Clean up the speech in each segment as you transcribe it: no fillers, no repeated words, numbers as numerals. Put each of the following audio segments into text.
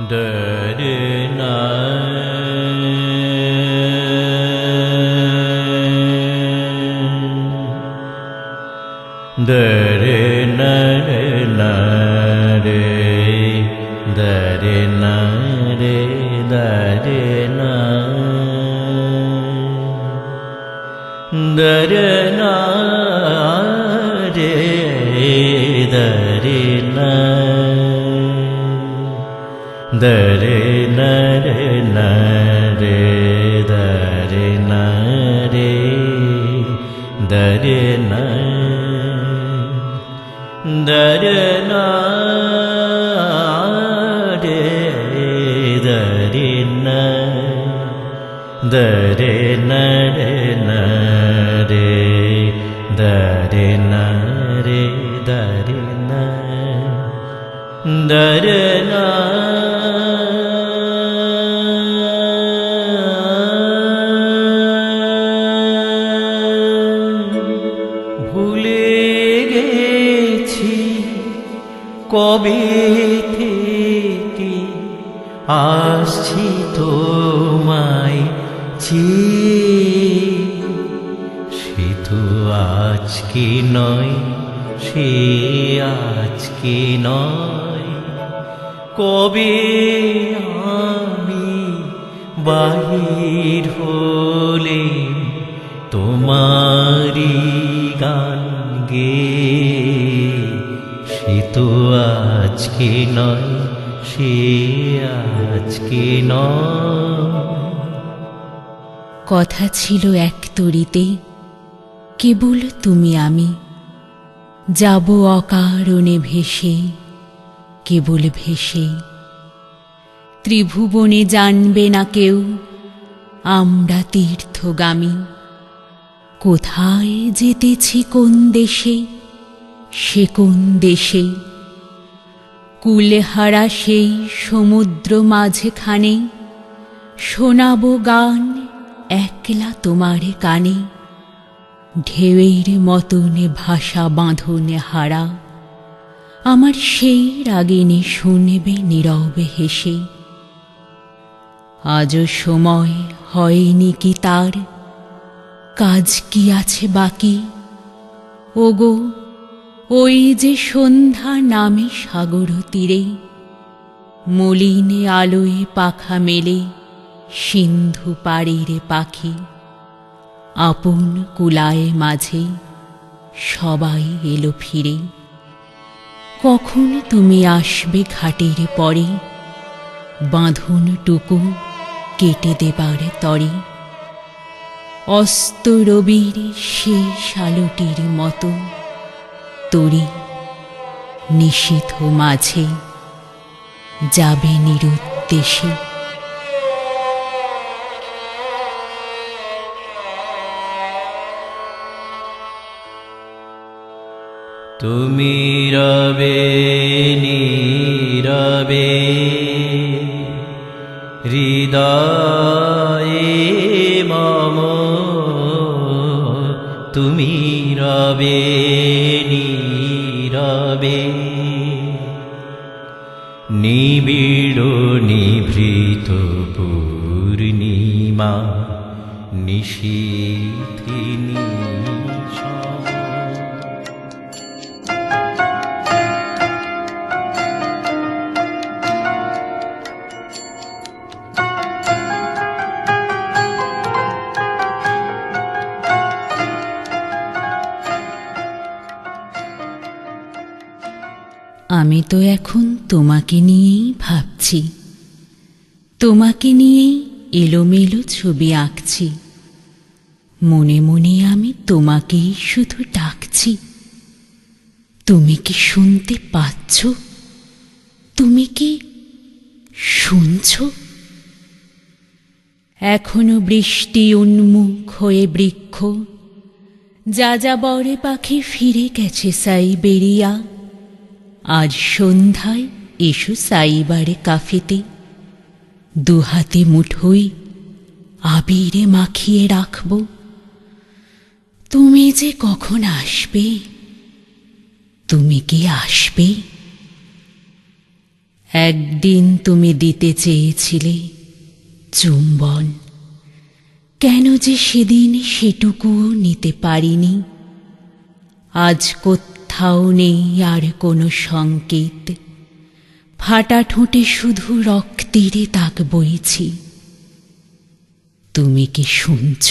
দরনা দরনা রে দরনা রে দরনা দরনা রে দরনা দরনা রে দরনা রে দরনা দরনা রে দরনা দরনা রে দরনা রে দরনা দরনা ভুলে গেছি কবে থেকে আসছি তোমায় চেয়ে, সে তো আজকে নয়, সে আজকে নয়, কবে আমি বাহির হলে তোমারি গান গেয়ে, সে তো আজকে নয়, সে আজকে নয়। কথা ছিল এক তরিতে, কেবল তুমি আমি, যাব অকারণে ভেসে, কেবল ভেসে। ত্রিভুবনে জানবে না কেউ আমরা তীর্থগামী, কোথায় যেতেছি কোন দেশে, সে কোন দেশে। কুলহারা সেই সমুদ্র মাঝখানে শোনাব গান একলা তোমার কানে, ঢেউয়ের মতনে ভাষা বাঁধনে হারা, আমার সেই রাগিনী শুনবে নীরবে হেসে। আজও সময় হয়নি কি তার, কাজ কি আছে বাকি, ওগো ওই যে সন্ধ্যা নামে সাগর তীরে, মলিনে আলোয় পাখা মেলে সিন্ধু পাড়িরে পাখি। আপন কুলায় মাঝে সবাই এলো ফিরে, কখন তুমি আসবে ঘাটের পরে, বাঁধনটুকু কেটে দেবার তরে। অস্ত রবির শেষ আলোটির মতো তরি নিশীথ মাঝে যাবে নিরুদ্দেশে। তুমি রবে নীরবে হৃদয়ে মম, তুমি রবে নীরবে নিবিড় নিভৃত পূর্ণিমা নিশীথিনী। আমি তো এখন তোমাকে নিয়েই ভাবছি, তোমাকে নিয়েই এলোমেলো ছবি আঁকছি, মনে মনে আমি তোমাকেই শুধু ডাকছি। তুমি কি শুনতে পাচ্ছ? তুমি কি শুনছ? এখনো বৃষ্টি উন্মুখ হয়ে বৃক্ষ, যাযাবরে পাখি ফিরে গেছে সাইবেরিয়া। আজ সন্ধ্যায় এসো সাইবারে কাফেতে, দুহাতে মুঠোই আবিরে মাখিয়ে রাখব। তুমি যে কখন আসবে, তুমি কি আসবে? একদিন তুমি দিতে চেয়েছিলে চুম্বন, কেন যে সেদিন সেটুকুও নিতে পারিনি। আজ কোথাও নেই আর কোনো সংকেত, ফাটা ঠোঁটে শুধু রক্তের দাগ বইছি। তুমি কি শুনছ?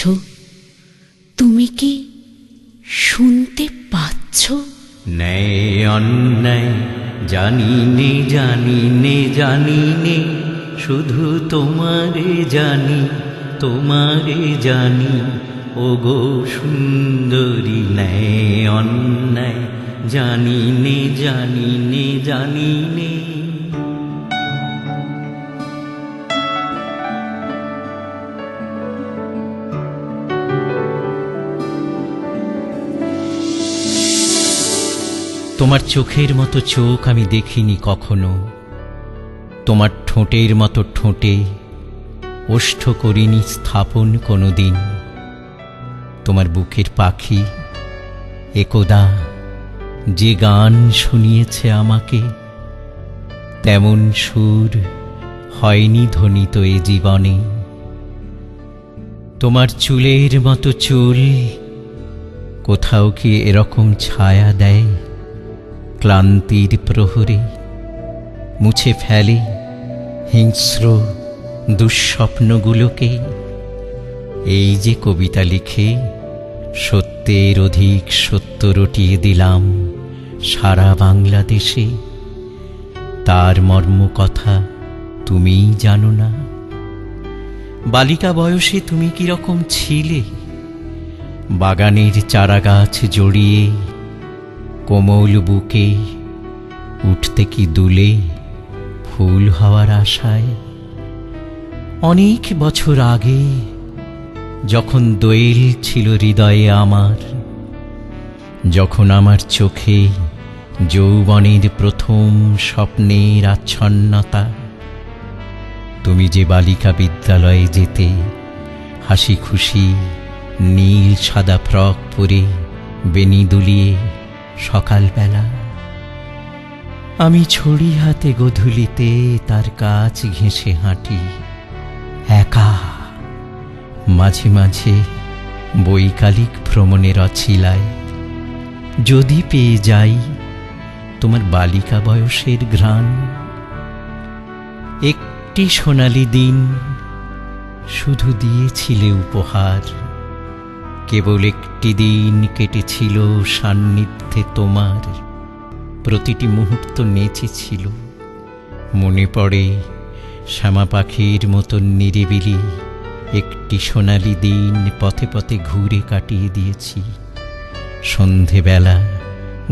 তুমি কি শুনতে পাচ্ছ? ন্যায় অন্যায় জানি নে, জানি নে, জানি নে, শুধু তোমারে জানি, তোমারে জানি। ওগো সুন্দরী, ন্যায় অন্যায় জানি নে, জানি নে, জানি নে। তোমার চোখের মতো চোখ আমি দেখিনি কখনো, তোমার ঠোঁটের মতো ঠোঁটে ওষ্ঠ করিনি স্থাপন কোনোদিন। তোমার বুকের পাখি একদা যে গান শুনিয়েছে আমাকে, তেমন সুর হয়নি ধ্বনিত এ জীবনে। তোমার চুলের মতো চুল কোথাও কি এরকম ছায়া দেয় ক্লান্তির প্রহরে, মুছে ফেলে হিংস্র দুঃস্বপ্নগুলোকে? এই যে কবিতা লিখে সত্যের অধিক সত্য রটিয়ে দিলাম সারা বাংলাদেশে, তার মর্ম কথা তুমিই জানো না। বালিকা বয়সে তুমি কিরকম ছিলে, বাগানের চারাগাছ জড়িয়ে কোমল বুকে উঠতে কি দুলে ফুল হওয়ার আশায়। অনেক বছর আগে যখন দোয়েল ছিল হৃদয়ে আমার, যখন আমার চোখে যৌবনের প্রথম স্বপ্নের আচ্ছন্নতা, তুমি যে বালিকা বিদ্যালয়ে যেতে হাসি খুশি নীল সাদা ফ্রক পরে বেনি দুলিয়ে সকালবেলা, আমি ছড়ি হাতে গোধূলিতে তার কাছ ঘেঁষে হাঁটি একা, মাঝে মাঝে বৈকালিক ভ্রমণের অছিলায় যদি পেয়ে যাই তোমার বালিকা বয়সের ঘ্রাণ। একটি সোনালি দিন শুধু দিয়েছিলে উপহার, কেবল একটি দিন কেটেছিল সান্নিধ্যে তোমার, প্রতিটি মুহূর্ত নেচেছিল। মনে পড়ে শ্যামা পাখির মতন নিরিবিলি একটি সোনালি দিন পথে পথে ঘুরে কাটিয়ে দিয়েছি। সন্ধেবেলা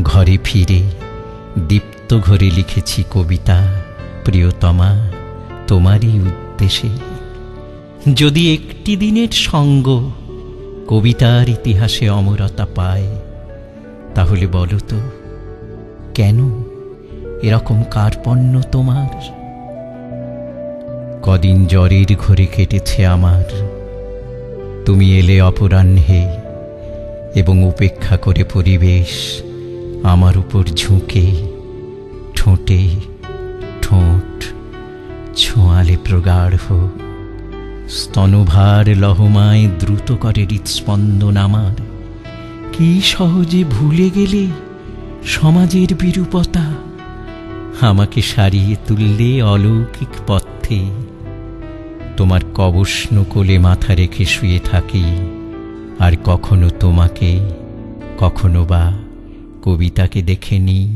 ঘরে ফিরে দীপ্ত ঘরে লিখেছি কবিতা প্রিয়তমা তোমারই উদ্দেশ্যে। যদি একটি দিনের সঙ্গ কবিতার ইতিহাসে অমরতা পায়, তাহলে বলো তো কেন এরকম কার্পণ্য তোমার? কদিন জ্বরের ঘরে কেটেছে আমার, তুমি এলে অপরাহ্নে এবং উপেক্ষা করে পরিবেশ আমার উপর ঝুঁকে ঠোঁটে ঠোঁট ছোঁয়ালে প্রগাঢ় স্তনভার লহমায় দ্রুত করে হৃৎস্পন্দন আমার। কি সহজে ভুলে গেলে সমাজের বিরূপতা, আমাকে সারিয়ে তুললে অলৌকিক পথে। তোমার কবষ্ণ কোলে মাথা রেখে শুয়ে থাকি, আর কখনো তোমাকে কখনো বা কবিতাকে দেখে নিই।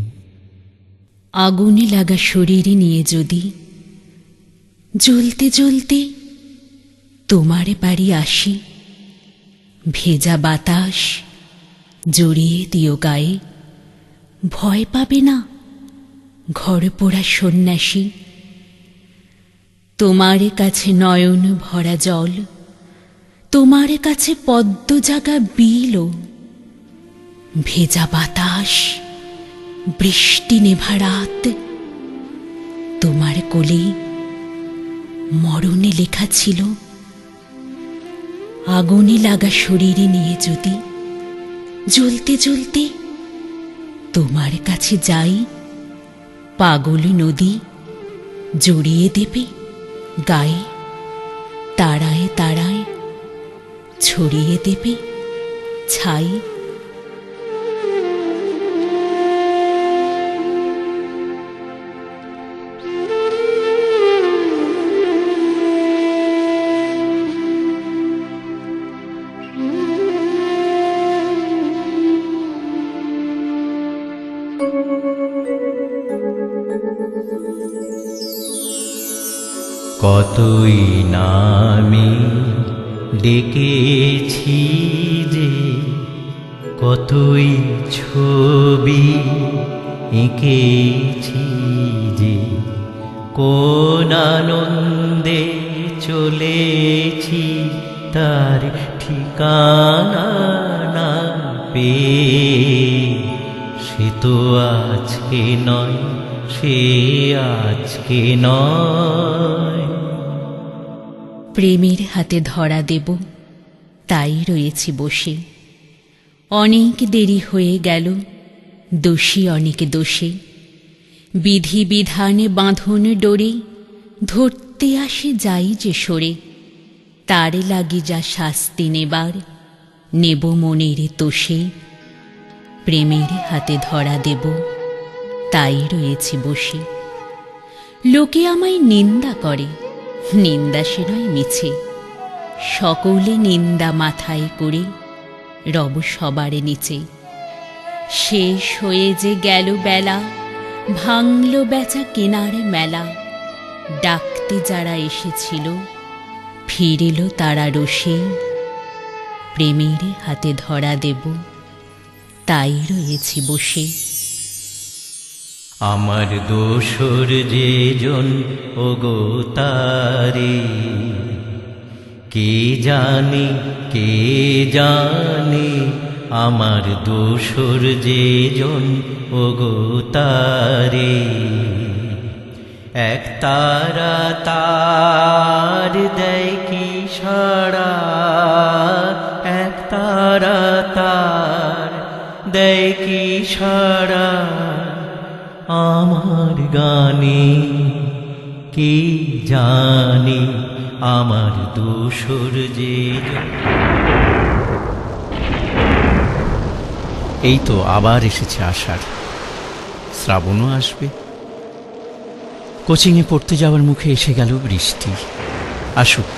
আগুনে লাগা শরীর নিয়ে যদি জ্বলতে জ্বলতে তোমার বাড়ি আসি, ভেজা বাতাস জড়িয়ে দিও গায়ে, ভয় পাবে না ঘর পোড়া সন্ন্যাসী। তোমার কাছে নয়ন ভরা জল, তোমার কাছে পদ্ম জাগা বিল, ভেজা বাতাস বৃষ্টি নেভা রাত, তোমার কোলে মরণে লেখা ছিল। আগুনে লাগা শরীরে নিয়ে যদি জ্বলতে জ্বলতে তোমার কাছে যাই, পাগল নদী জড়িয়ে দেবে গায়ে, তারায় তারায় ছড়িয়ে দেবে ছাই। কতই নামে ডেকেছি যে, কতই ছবি এঁকেছি যে, কোন আনন্দে চলেছি তার ঠিকানা না পেয়ে। সে তো আজকে নয়, সে আজকে নয়। প্রেমের হাতে ধরা দেব, তাই রয়েছি বসে। অনেক দেরি হয়ে গেল, দোষী অনেক দোষে। বিধি বিধানে বাঁধন ডোরে, ধরতে আসে যাই যে সরে। তার লাগি যা শাস্তি নেবার, নেব মনের তোষে। প্রেমের হাতে ধরা দেব, তাই রয়েছি বসে। লোকে আমায় নিন্দা করে, নিন্দা সে নয় মিছে। সকলে নিন্দা মাথায় করে, রব সবার নিচে। শেষ হয়ে যে গেল বেলা, ভাঙল বেচা কেনার মেলা। ডাকতে যারা এসেছিল, ফিরিল তারা রোষে। প্রেমের হাতে ধরা দেব, তাই রয়েছি বসে। আমার দোসর যেজন ওগো তারে, কে জানে কে জানে। আমার দোসর যেজন ওগো তারে, এক তারা তার দেয় কি সাড়া, এক তারা তার দেয় কি সাড়া। আমার গানে কে জানে, আমার দোসর যে। এই তো আবার এসেছে আষাঢ়, শ্রাবণও আসবে। কোচিংয়ে পড়তে যাওয়ার মুখে এসে গেল বৃষ্টি। আসুক,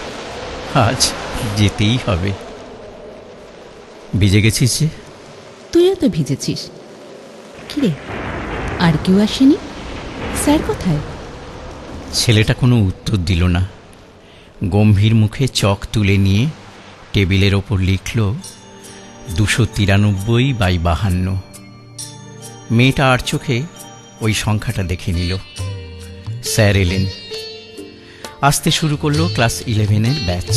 আজ যেতেই হবে। ভিজে গেছিস যে? তুইও তো ভিজেছিস। কিরে, আর কেউ আসেনি? স্যার কোথায়? ছেলেটা কোনো উত্তর দিল না। গম্ভীর মুখে চক তুলে নিয়ে টেবিলের ওপর লিখল 293/52। মেয়েটা আর চোখে ওই সংখ্যাটা দেখে নিল। স্যার এলেন। আসতে শুরু করলো ক্লাস 11-এর ব্যাচ।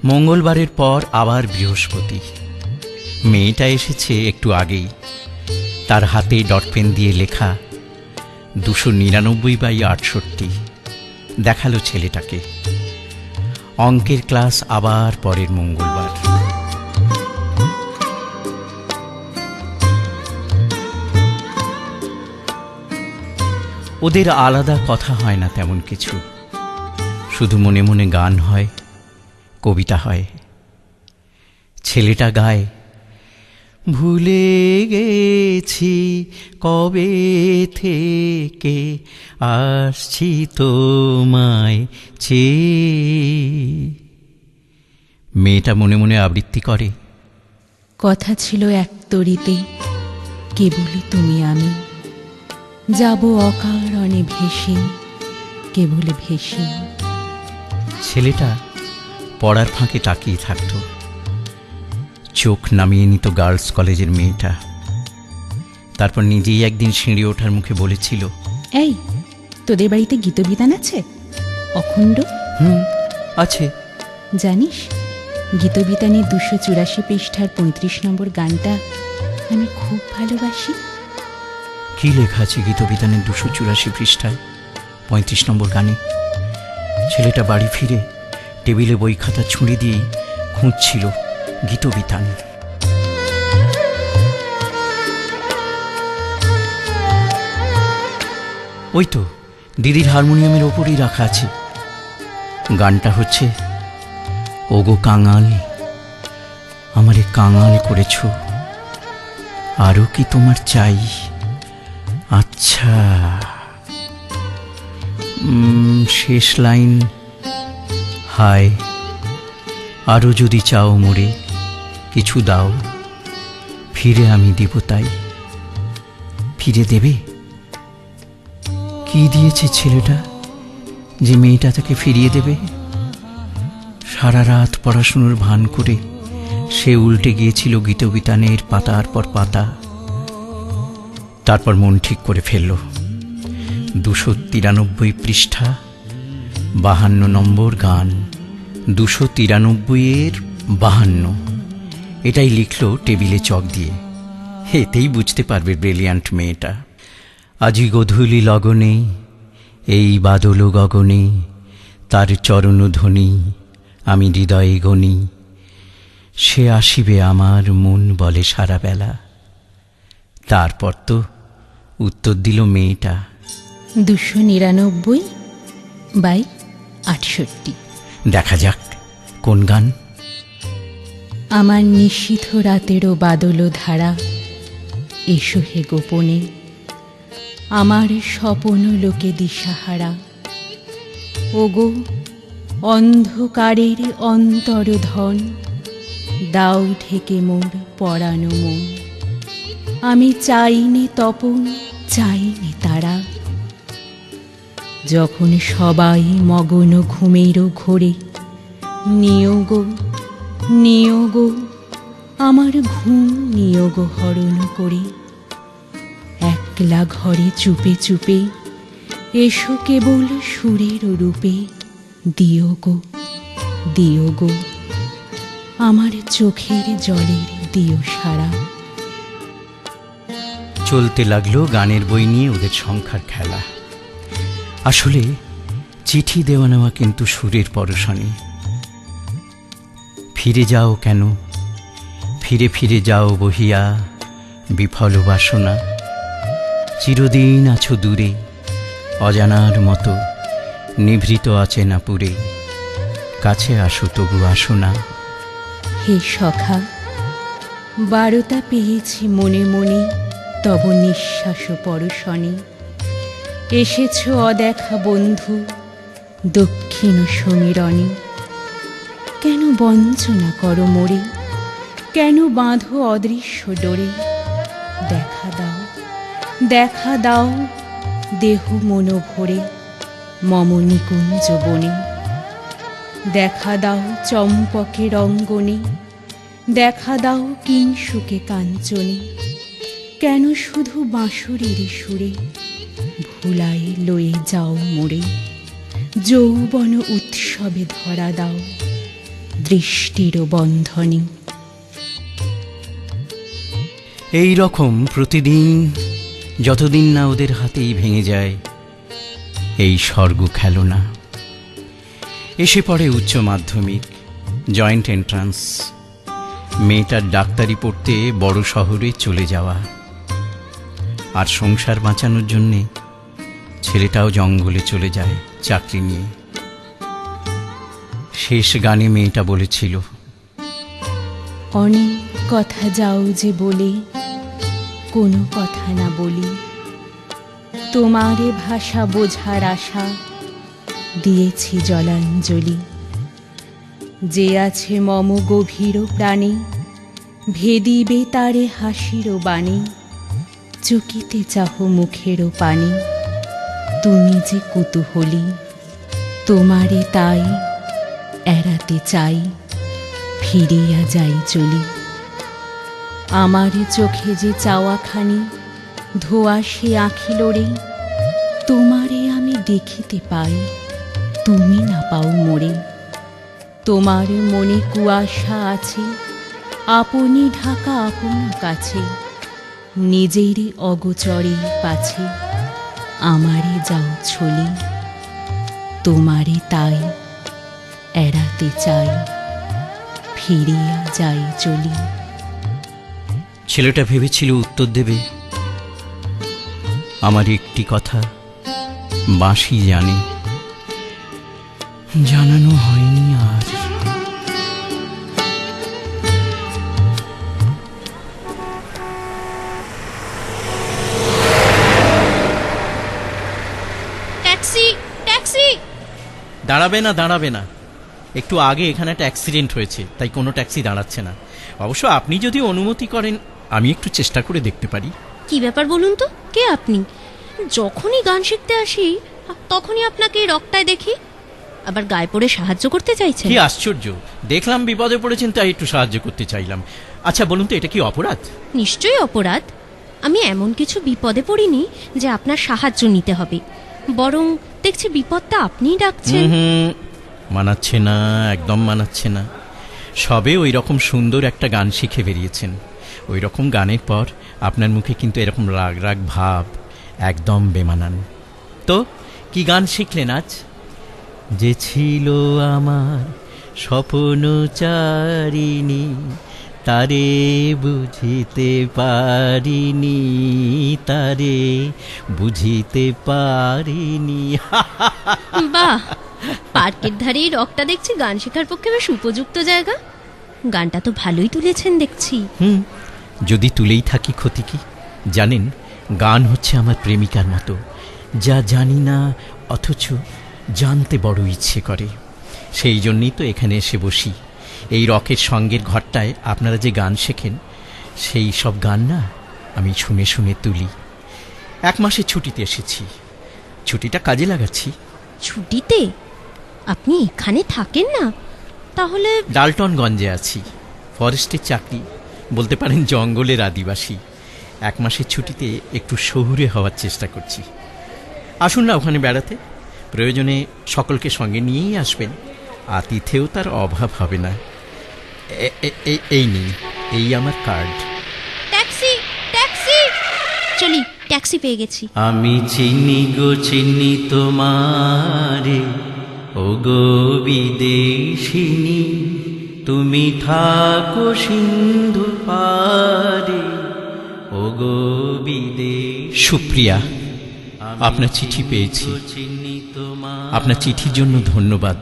মঙ্গলবারের পর আবার বৃহস্পতি। মেয়েটা এসেছে একটু আগেই। তার হাতে ডট পেন দিয়ে লেখা 299/68। দেখালো ছেলেটাকে। অঙ্কের ক্লাস আবার পরের মঙ্গলবার। ওদের আলাদা কথা হয় না তেমন কিছু, শুধু মনে মনে গান হয়, কবিতা হয়। ছেলেটা গায়, ভুলে গেছি কবে থেকে আসছি তোমায় চেয়ে। মেয়েটা মনে মনে আবৃত্তি করে, কথা ছিল এক তরিতে, কেবল তুমি আমি যাব অকারণে ভেসে, কেবল ভেসে। ছেলেটা পড়ার ফাঁকে তাকিয়ে থাকত। চোখ নামিয়ে নিত গার্লস কলেজের মেয়েটা। তারপর নিজেই একদিন সিঁড়ি ওঠার মুখে বলেছিল, এই, তোদের বাড়িতে গীতবিতান আছে? অখণ্ড? আছে। জানিস, গীতবিতানের 284 পৃষ্ঠার 35 নম্বর গানটা আমি খুব ভালোবাসি। কি লেখা আছে গীতবিতানের 284 পৃষ্ঠায় 35 নম্বর গানে? ছেলেটা বাড়ি ফিরে টেবিলে বই খাতা ছুঁড়ে দিয়ে খুঁজছিল গীতবিতান। ওই তো দিদির হারমোনিয়ামের ওপরই রাখা আছে। গানটা হচ্ছে, ওগো কাঙাল আমারে কাঙাল করেছ, আরও কি তোমার চাই? আচ্ছা, শেষ লাইন, হায় আরও যদি চাও মোরে কিছু দাও, ফিরে আমি দেব তাই। ফিরে দেবে? কি দিয়েছে ছেলেটা যে মেয়েটা তাকে ফিরিয়ে দেবে? সারা রাত পড়াশুনোর ভান করে সে উল্টে গিয়েছিল গীতবিতানের পাতার পর পাতা। তারপর মন ঠিক করে ফেলল, 293 পৃষ্ঠা, 52 নম্বর গান। 293 52, এটাই লিখল টেবিলে চক দিয়ে। এতেই বুঝতে পারবে ব্রিলিয়ান্ট মেয়েটা। আজি গধূলি লগনে এই বাদল গগনে, তার চরণধ্বনি আমি হৃদয়ে গণি, সে আসিবে আমার মন বলে সারা বেলা। তারপর তো উত্তর দিল মেয়েটা, 299/68। দেখা যাক কোন গান। আমার নিশীথ রাতেরও বাদল ধারা, এসো হে গোপনে, আমার স্বপন লোকে দিশাহারা। ওগো অন্ধকারের অন্তরধন, দাও ঢেকে মোর পরানো মন। আমি চাইনি তপন, চাইনি তারা, যখন সবাই মগন ঘুমেরও ঘোরে। নিয়োগ নিয়োগ আমার ঘুম নিয়োগ হরণ করে, একলা ঘরে চুপে চুপে এসো কেবল সুরের রূপে। দিও গো দিও গো আমার চোখের জলের দিও সারা। চলতে লাগলো গানের বই নিয়ে ওদের সংখ্যার খেলা। আসলে চিঠি দেওয়া নেওয়া কিন্তু সুরের পরশনে। ফিরে যাও কেন, ফিরে ফিরে যাও বহিয়া বিফল বাসনা। চিরদিন আছো দূরে, অজানার মতো নিভৃত আছে না পুরে। কাছে আসো তবু আসো না। হে সখা, 12টা পেয়েছি মনে মনে তব নিঃশ্বাস পরশনে। এসেছ অদেখা বন্ধু দক্ষিণ সমীরণে। কেন বঞ্চনা করো মোরে, কেন বাঁধো অদৃশ্য ডোরে? দেখা দাও দেখা দাও দেহ মন ভরে মম নিকুঞ্জ বনে। দেখা দাও চম্পকের অঙ্গনে, দেখা দাও কিংসুকে কাঞ্চনে। কেন শুধু বাঁশরীর সুরে ভুলাই লয়ে যাও মোরে? যৌবন উৎসবে ধরা দাও দৃষ্টির বন্ধনে। এই রকম প্রতিদিন, যতদিন না ওদের হাতেই ভেঙে যায় এই স্বর্গ খেলনা। এসে পড়ে উচ্চ মাধ্যমিক, জয়েন্ট এন্ট্রান্স। মেয়েটার ডাক্তারি পড়তে বড় শহরে চলে যাওয়া, আর সংসার বাঁচানোর জন্যে ছেলেটাও জঙ্গলে চলে যায় চাকরি নিয়ে। শেষ গানে মেয়েটা বলেছিল, অনেক কথা যাও যে বলে কোনো কথা না বলি। তোমারে ভাষা বোঝার আশা দিয়েছি জলাঞ্জলি। যে আছে মম গভীর প্রাণে ভেদিবে তারে হাসির বাণী। চকিতে চাহ মুখের পানি, তুমি যে কুতূহলী তোমারে তাই এড়াতে চাই। ফিরিয়া যাই চলি আমার চোখে যে চাওয়াখানি ধোয়া সে আঁখি লোড়ে। তোমারে আমি দেখিতে পাই, তুমি না পাও মোরে। তোমার মনে কুয়াশা আছে, আপনি ঢাকা আপন কাছে। নিজের অগোচরে পাছে আমারে যাও ছলি। তোমারে তাই এড়াতে চাই, ফিরিয়া যাই চলি। ছেলেটা ভেবেছিল উত্তর দেবে, আমার একটি কথা বাঁশি জানে, জানানো হয়নি আজ। Taxi, taxi! দাঁড়াবে না, দাঁড়াবে না। একটু আগে এখানে একটা অ্যাক্সিডেন্ট হয়েছে, তাই কোনো ট্যাক্সি দাঁড়াচ্ছে না। অবশ্য আপনি যদি অনুমতি করেন আমি একটু চেষ্টা করে দেখতে পারি। কি ব্যাপার বলুন তো, কে আপনি? যখনই গান শিখতে আসি তখনই আপনাকে রকটায় দেখি, আবার গায়ে পড়ে সাহায্য করতে চাইছেন। কি আশ্চর্য, দেখলাম বিপদে পড়েছেন তাই একটু সাহায্য করতে চাইলাম। আচ্ছা বলুন তো, এটা কি অপরাধ? নিশ্চয়ই অপরাধ। আমি এমন কিছু বিপদে পড়িনি যে আপনার সাহায্য নিতে হবে, বরং দেখছি বিপদটা আপনিই ডাকছেন। মানাচ্ছে না, একদম মানাচ্ছে না। সবে ওই রকম সুন্দর একটা গান শিখে বেরিয়েছেন, ওই রকম গানের পর আপনার মুখে কিন্তু এরকম রাগ রাগ ভাব, একদম বেমানান। তো কি গান শিখলেন আজ? যে ছিল আমার স্বপ্নচারিণী, তারে বুঝিতে পারিনি, তারে বুঝিতে পারিনি। বাহ, পার্কের ধারে এই রকটা দেখছি গান শেখার পক্ষে বেশ উপযুক্ত জায়গা। গানটা তো ভালোই তুলেছেন দেখছি। যদি তুলেই থাকি ক্ষতি কি? জানেন, গান হচ্ছে আমার প্রেমিকার মতো, যা জানি না অথচ জানতে বড় ইচ্ছে করে। সেই জন্যই তো এখানে এসে বসি। এই রকের সঙ্গের ঘরটায় আপনারা যে গান শেখেন, সেই সব গান না আমি শুনে শুনে তুলি। 1 মাসের ছুটিতে এসেছি, ছুটিটা কাজে লাগাচ্ছি। ছুটিতে? আপনি এখানে থাকেন না তাহলে? ডালটনগঞ্জে আছি, ফরেস্টের চাকরি, বলতে পারেন জঙ্গলের আদিবাসী। 1 মাসের ছুটিতে একটু শহুরে হওয়ার চেষ্টা করছি। আসুন না ওখানে বেড়াতে, প্রয়োজনে সকলকে সঙ্গে নিয়েই আসবেন, আতিথেও তার অভাব হবে না। এই নিন, এই আমার কার্ড। Taxi, taxi! চলি, ট্যাক্সি পেয়ে গেছি। আমি চিনি গো চিনি তোমারে, ও গো বিদেশিনী, তুমি থাকো সিন্ধু পারে, ও গো বিদেশ। সুপ্রিয়া, আপনার চিঠি পেয়েছি। আপনার চিঠির জন্য ধন্যবাদ,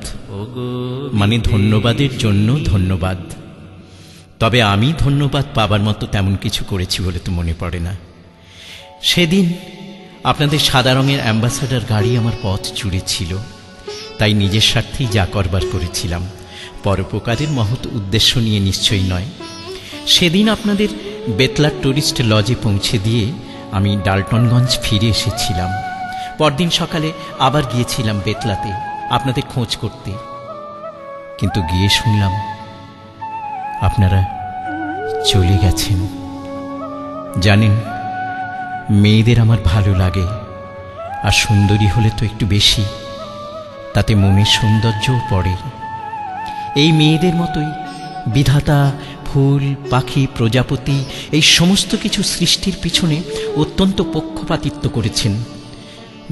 মানে ধন্যবাদের জন্য ধন্যবাদ। তবে আমি ধন্যবাদ পাবার মতো তেমন কিছু করেছি বলে তো মনে পড়ে না। সেদিন আপনাদের সাদা রঙের অ্যাম্বাসাডার গাড়ি আমার পথ জুড়েছিল, তাই নিজের স্বার্থেই যা করবার করেছিলাম, পরোপকারের মহৎ উদ্দেশ্য নিয়ে নিশ্চয়ই নয়। সেদিন আপনাদের বেতলার টুরিস্ট লজে পৌঁছে দিয়ে আমি ডালটনগঞ্জ ফিরে এসেছিলাম। পরদিন সকালে আবার গিয়েছিলাম বেতলাতে আপনাদের খোঁজ করতে, কিন্তু গিয়ে শুনলাম আপনারা চলে গেছেন। জানেন, মেয়েদের আমার ভালো লাগে, আর সুন্দরী হলে তো একটু বেশি, তাতে মনের সৌন্দর্যও পড়ে। এই মেয়েদের মতোই বিধাতা ফুল পাখি প্রজাপতি এই সমস্ত কিছু সৃষ্টির পিছনে অত্যন্ত পক্ষপাতিত্ব করেছেন।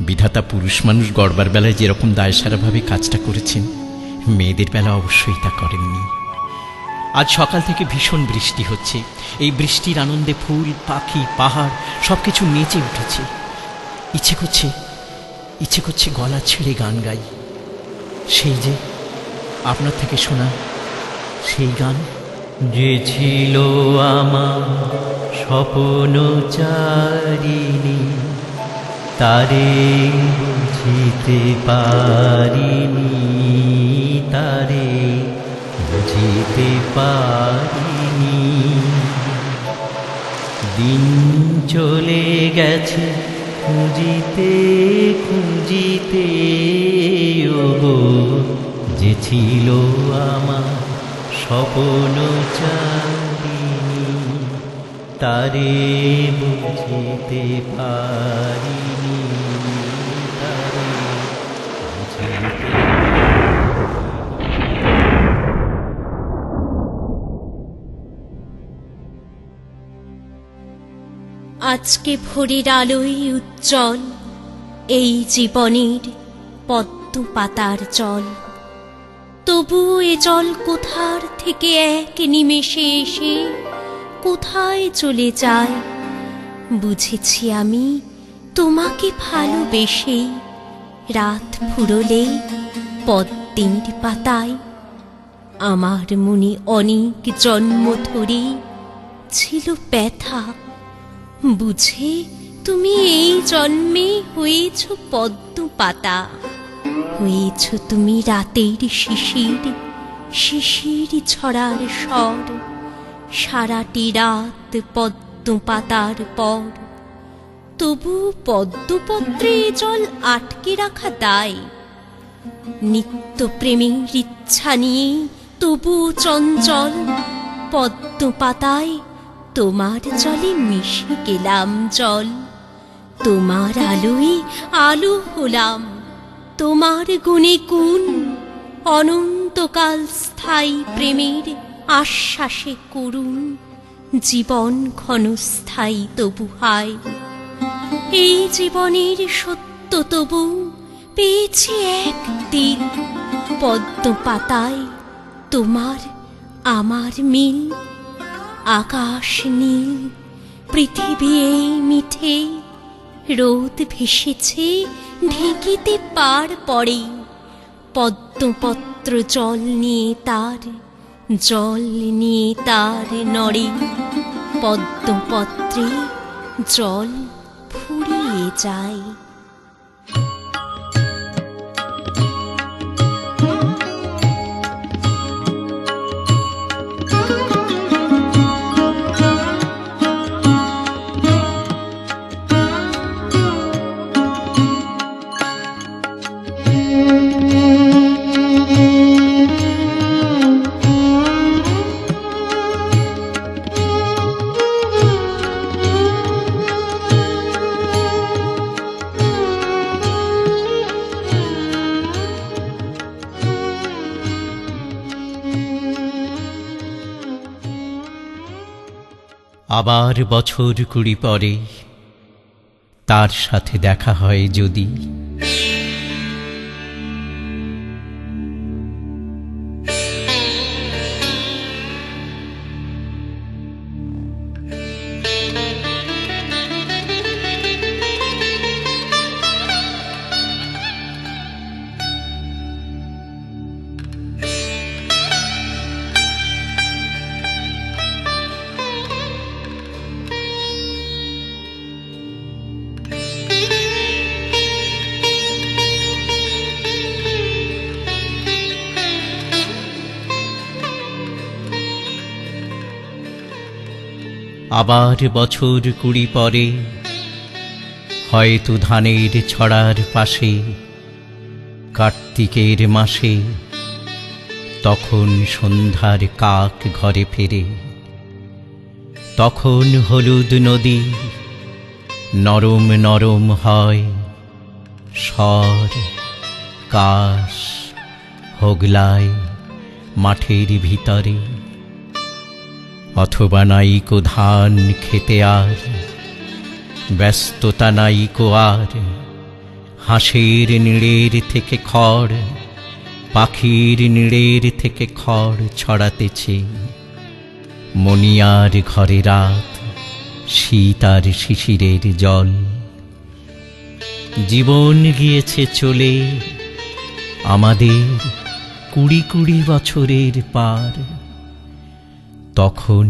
বিধাতা পুরুষ মানুষ গড়বার বেলায় যেরকম দায়সারাভাবে কাজটা করেছেন, মেয়েদের বেলা অবশ্যই তা করেননি। আজ সকাল থেকে ভীষণ বৃষ্টি হচ্ছে, এই বৃষ্টির আনন্দে ফুল পাখি পাহাড় সবকিছু নেচে উঠেছে। ইচ্ছে করছে গলা ছেড়ে গান গাই, সেই যে আপনার থেকে শোনা সেই গান। যে ছিল আমার স্বপ্নচারিণী, তারে বুঝিতে পারিনি, তারে বুঝিতে পারিনি। দিন চলে গেছে খুঁজিতে খুঁজিতে, ওগো যে ছিল আমার স্বপ্নচারিণী, তারে বুঝিতে পারিনি, তারে বুঝিতে। আজকে ভোরের আলোয় উজ্জ্বল এই জীবনের পদ্ম পাতার জল, তবুও এ জল কোথার থেকে এক নিমেষে এসে কোথায় চলে যায়। বুঝেছি আমি তোমাকে ভালোবেসে, রাত ফুরলে পদ্মের পাতায় আমার মনে অনেক জন্ম ধরে ছিল ব্যথা। বুঝে তুমি এই জন্মে হয়েছ পদ্ম পাতা, হয়েছ তুমি রাতের শিশির, শিশির ছড়ার স্বর। সারাটি রাত পদ্ম পাতার পর তবু পদ্মপত্রে জল আটকে রাখা দায়। নিত্য প্রেমের ইচ্ছা নিয়ে তবু চঞ্চল পদ্ম পাতায় তোমার জলে মিশে গেলাম জল। তোমার আলোয় আলো হলাম, তোমার গুণে গুণ, অনন্তকাল স্থায়ী প্রেমের আশ্বাসে করুণ। জীবন ক্ষণস্থায়ী তবু হায়, এই জীবনের সত্য তবু পেয়েছি একদিন। পদ্ম পাতায় তোমার আমার মিল, আকাশ নীল, পৃথিবী এই মিঠে। রোদ ভেসেছে ঢেকিতে পার পড়ে, পদ্মপত্র জল নিয়ে তার, জল নিয়ে তার নড়ে। পদ্মপত্রে জল ফুরিয়ে যায়। আবার বছর 20 পরে তার সাথে দেখা হয় যদি, আবার বছর 20 পরে হয়তো ধানের ছড়ার পাশে কার্তিকের মাসে, তখন সন্ধ্যার কাক ঘরে ফেরে। তখন হলুদ নদী নরম নরম হয়, স্বর কাশ হোগলায় মাঠের ভিতরে। অথবা নাইকো ধান খেতে আর, ব্যস্ততা নাইকো আর, হাঁসের নিড়ের থেকে খড়, পাখির নিড়ের থেকে খড় ছড়াতেছে। মনিয়ার ঘরে রাত, শীত আর শিশিরের জল। জীবন গিয়েছে চলে আমাদের 20 বছরের পার। তখন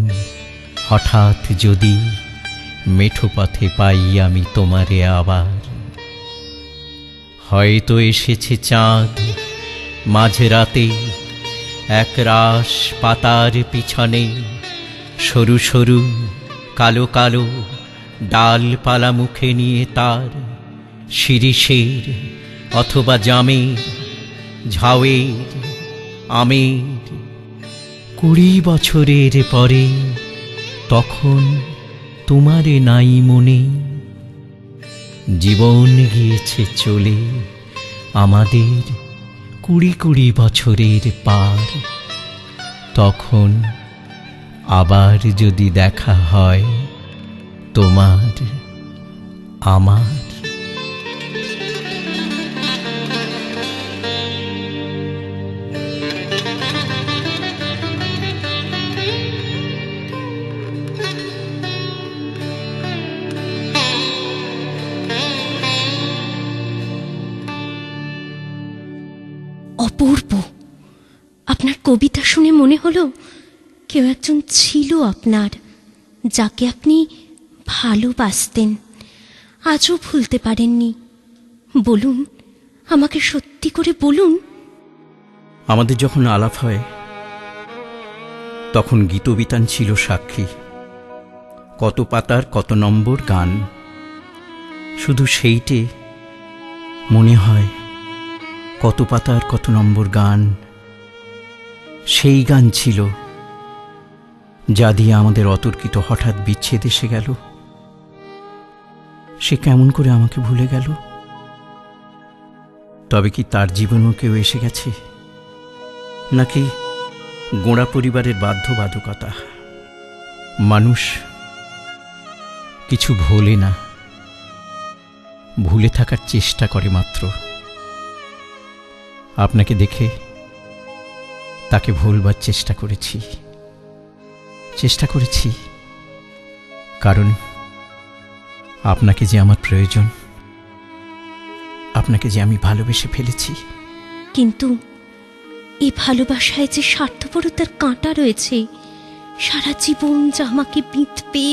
হঠাৎ যদি মেঠো পথে পাই আমি তোমারে আবার, হয়তো এসেছে চাঁদ মাঝরাতে এক রাশ পাতার পিছনে। সরু সরু কালো কালো ডালপালা মুখে নিয়ে তার, শিরিষের অথবা জামের, ঝাউয়ের, আমের। 20 বছরের পরে তখন তোমারে নাই মনে। জীবন গিয়েছে চলে আমাদের 20 বছরের পার। তখন আবার যদি দেখা হয় তোমার আমার। অপূর্ব। আপনার কবিতা শুনে মনে হলো কেউ একজন ছিল আপনার, যাকে আপনি ভালোবাসতেন, আজও ভুলতে পারেননি। বলুন, আমাকে সত্যি করে বলুন। আমাদের যখন আলাপ হয় তখন গীতবিতান ছিল সাক্ষী। কত পাতার কত নম্বর গান, শুধু সেইটে মনে হয়। কত পাতার কত নম্বর গান, সেই গান ছিল যা দিয়ে আমাদের অতর্কিত হঠাৎ বিচ্ছেদ এসে গেল। সে কেমন করে আমাকে ভুলে গেল? তবে কি তার জীবনেও কেউ এসে গেছে, নাকি গোঁড়া পরিবারের বাধ্যবাধকতা? মানুষ কিছু ভোলে না, ভুলে থাকার চেষ্টা করে মাত্র। আপনাকে দেখে তাকে ভুলবার চেষ্টা করেছি, কারণ আপনাকে যে আমার প্রয়োজন, আপনাকে যে আমি ভালোবেসে ফেলেছি। কিন্তু এই ভালোবাসায় যে স্বার্থপরতার কাঁটা রয়েছে, সারা জীবন যা আমাকে বিঁধবে।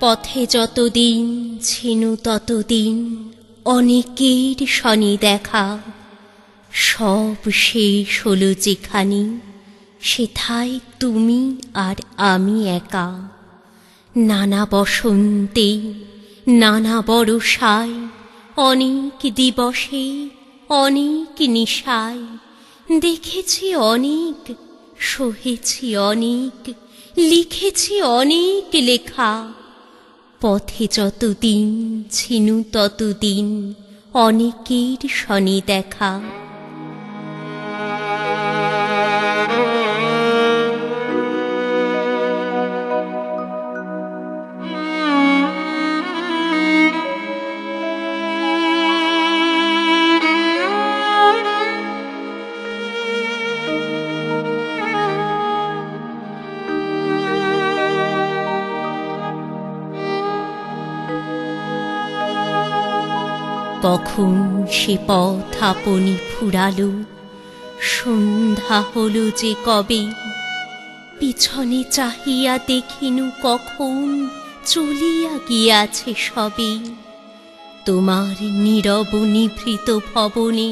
পথে যতদিন ছিনু ততদিন অনেকের শনি দেখা, সব শেষ হলো যেখানে, সেথায় তুমি আর আমি একা। নানা বসন্তে নানা বরষায়, অনেক দিবসে অনেক নিশায়, দেখেছি অনেক, সহেছি অনেক, লিখেছি অনেক লেখা। পথে যতদিন ছিনু ততদিন অনেকের শনি দেখা। কখন সে পথ আপনি ফুরালো, সন্ধ্যা হলো যে কবে, পিছনে চাহিয়া দেখিনু কখন চলিয়া গিয়াছে সবে। তোমার নীরব নিভৃত ভবনে,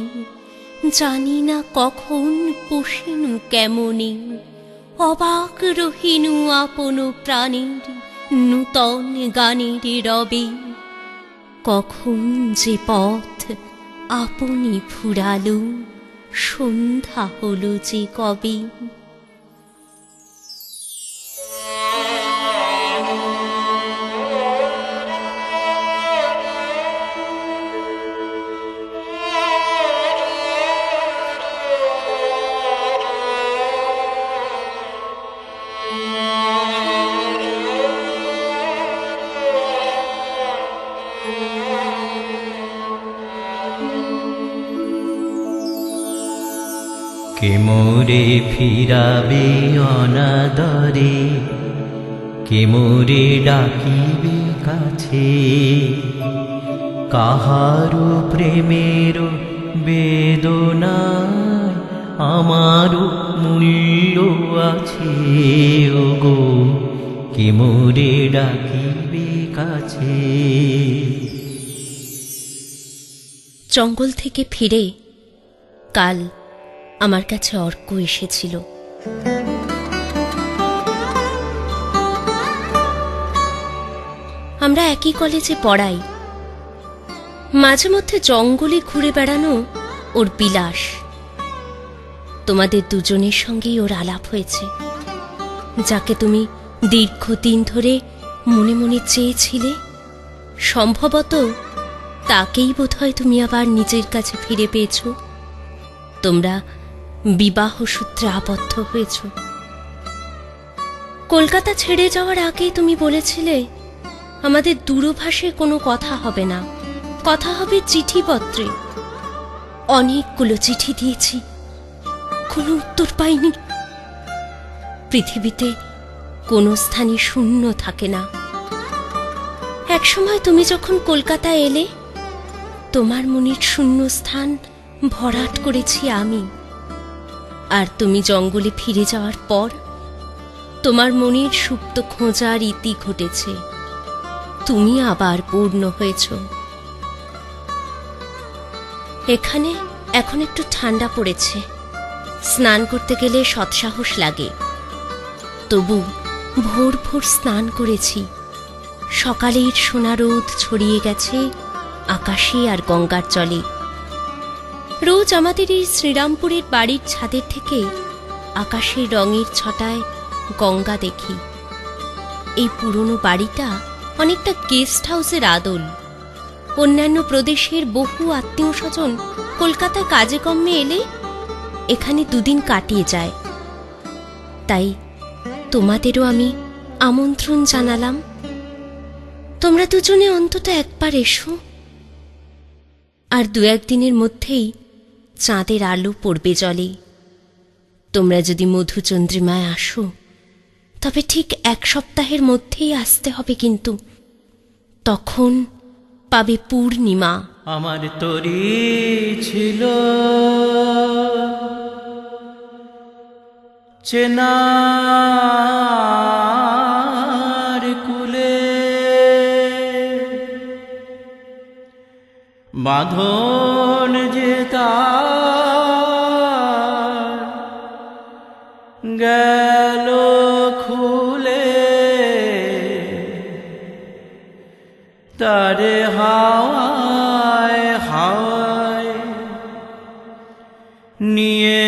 জানি না কখন পশিনু কেমনে, অবাক রহিনু আপন প্রাণের নূতন গানের রবে। কখন যে পথ আপনি ফুরালো, সন্ধ্যা হলো যে কবে। কে মোরে ফিরাবে অনাদরে, কে মোরে ডাকিবে কাছে, কাহারো প্রেমের বেদনায় আমারও মূল্য আছে। ওগো, কে মোরে ডাকিবে কাছে। জঙ্গল থেকে ফিরে কাল আমার কাছে অর্ক এসেছিল। আমরা একই কলেজে পড়াই। মাঝে মধ্যে জঙ্গলে ঘুরে বেড়ানো ওর বিলাস। তোমাদের দুজনের সঙ্গেই ওর আলাপ হয়েছে। যাকে তুমি দীর্ঘদিন ধরে মনে মনে চেয়েছিলে, সম্ভবত তাকেই বোধহয় তুমি আবার নিজের কাছে ফিরে পেয়েছ। তোমরা বিবাহ সূত্রে আবদ্ধ হয়েছ। কলকাতা ছেড়ে যাওয়ার আগে তুমি বলেছিলে আমাদের দূরভাষে কোনো কথা হবে না, কথা হবে চিঠিপত্রে। অনেকগুলো চিঠি দিয়েছি, কোনো উত্তর পাইনি। পৃথিবীতে কোনো স্থানই শূন্য থাকে না। একসময় তুমি যখন কলকাতায় এলে, তোমার মনের শূন্য স্থান ভরাট করেছি আমি। আর তুমি জঙ্গলে ফিরে যাওয়ার পর তোমার মনের সুপ্ত খোঁজার ইতি ঘটেছে, তুমি আবার পূর্ণ হয়েছ। এখানে এখন একটু ঠান্ডা পড়েছে, স্নান করতে গেলে সৎসাহস লাগে। তবু ভোর ভোর স্নান করেছি। সকালের সোনা রোদ ছড়িয়ে গেছে আকাশে আর গঙ্গার জলে। রোজ আমাদের এই শ্রীরামপুরের বাড়ির ছাদের থেকে আকাশের রঙের ছটায় গঙ্গা দেখি। এই পুরনো বাড়িটা অনেকটা গেস্ট হাউসের আদল। অন্যান্য প্রদেশের বহু আত্মীয় স্বজন কলকাতায় কাজে কর্মে এলে এখানে দুদিন কাটিয়ে যায়। তাই তোমাদেরও আমি আমন্ত্রণ জানালাম, তোমরা দুজনে অন্তত একবার এসো। আর দু একদিনের মধ্যেই চাঁদের আলো পড়বে জলে। তোমরা যদি মধুচন্দ্রিমায় আসো, তবে ঠিক 1 সপ্তাহের মধ্যেই আসতে হবে, কিন্তু তখন পাবে পূর্ণিমা। আমার তরি ছিল চেনার কুলে, বাঁধন যে তার গেল খুলে, তারে হাওয়ায় হাওয়ায় নিয়ে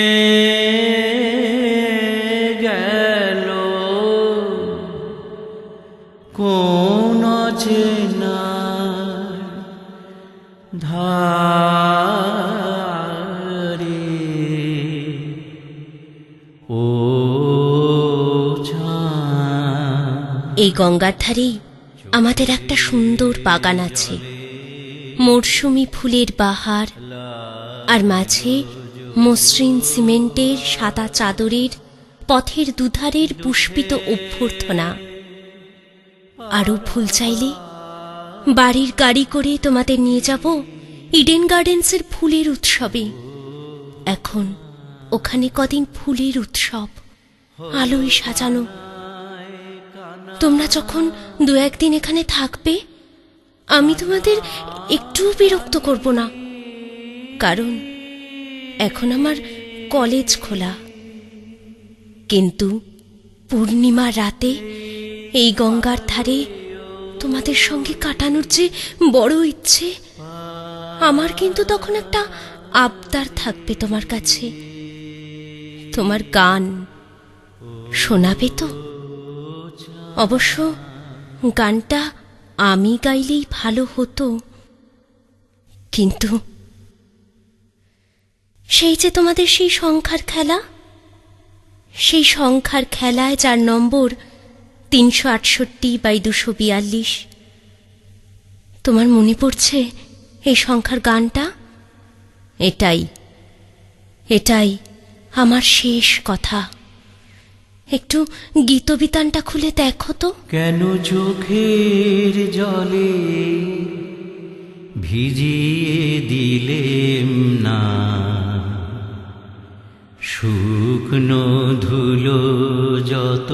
গেল কোন চেনার ধারে। ও এই গঙ্গার ধারেই আমাদের একটা সুন্দর বাগান আছে, মরশুমি ফুলের বাহার, আর মাঝে মসৃণ সিমেন্টের সাদা চাদরের পথের দুধারের পুষ্পিত অভ্যর্থনা। আরো ফুল চাইলে বাড়ির গাড়ি করে তোমাদের নিয়ে যাব ইডেন গার্ডেন্সের ফুলের উৎসবে। এখন ওখানে কদিন ফুলের উৎসব, আলোয় সাজানো। তোমরা যখন 2-1 দিন এখানে থাকবে, আমি তোমাদের একটু বিরক্ত করব না, কারণ এখন আমার কলেজ খোলা। কিন্তু পূর্ণিমার রাতে এই গঙ্গার ধারে তোমাদের সঙ্গে কাটানোর যে বড় ইচ্ছে আমার, কিন্তু তখন একটা আবদার থাকবে তোমার কাছে। তোমার গান শোনাবে তো? অবশ্য গানটা আমি গাইলেই ভালো হতো, কিন্তু সেই যে তোমাদের সেই সংখ্যার খেলা, সেই সংখ্যার খেলায় যার নম্বর 368/242, তোমার মনে পড়ছে এই সংখ্যার গানটা? এটাই আমার শেষ কথা। একটু গীতবিতানটা খুলে দেখো তো। কেন চোখের জলে ভিজিয়ে দিলেম না শুকনো ধুলো যত,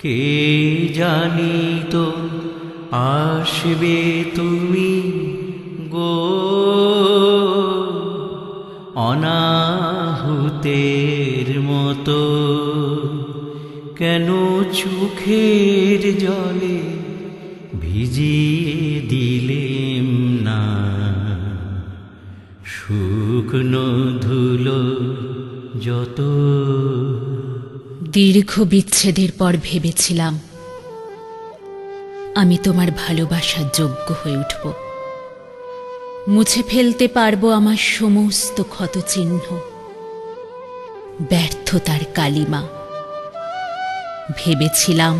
কে জানি তো আসবে তুমি গো অনাহুতের মতো। কেন চোখের জলে ভিজিয়ে দিলেম না শুকনো ধুলো যত। দীর্ঘ বিচ্ছেদের পর ভেবেছিলাম আমি তোমার ভালোবাসার যোগ্য হয়ে উঠব, মুছে ফেলতে পারবো আমার সমস্ত ক্ষতচিহ্ন, ব্যর্থতার কালিমা। ভেবেছিলাম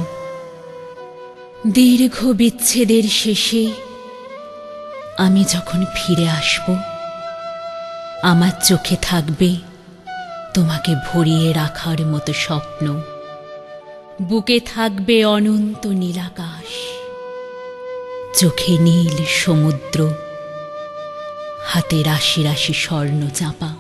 দীর্ঘ বিচ্ছেদের শেষে আমি যখন ফিরে আসব, আমার চোখে থাকবে তোমাকে ভরিয়ে রাখার মতো স্বপ্ন, বুকে থাকবে অনন্ত নীলাকাশ, চোখে নীল সমুদ্র, হাতে রাশি রাশি স্বর্ণ চাপা।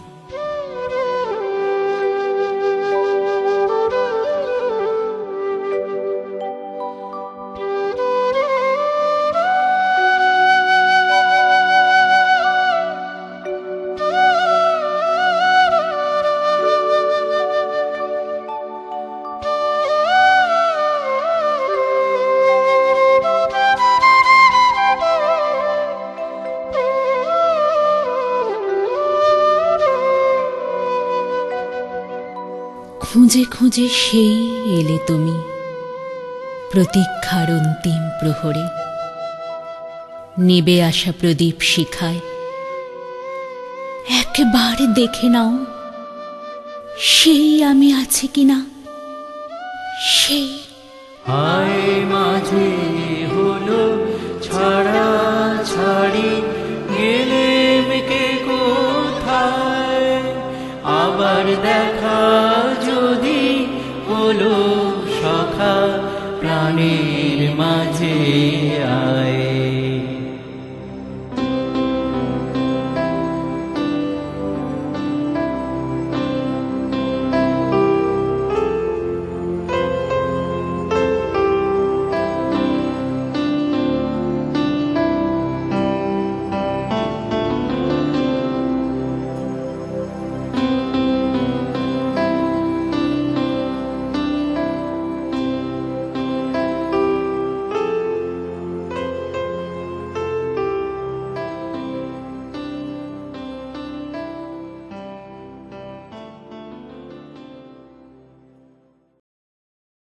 খুঁজে খুঁজে সেই এলে তুমি প্রতীক্ষার অন্তিম প্রহরে, নিবে আসা প্রদীপ শিখায় একবার দেখে নাও সেই আমি আছি কিনা, সেই হায় মাঝে হলো ছাড়া ছাড়ি, গেলেম কে কোথায়, আবার দেখা যদি হলো সখা, প্রাণের মাঝে আয়।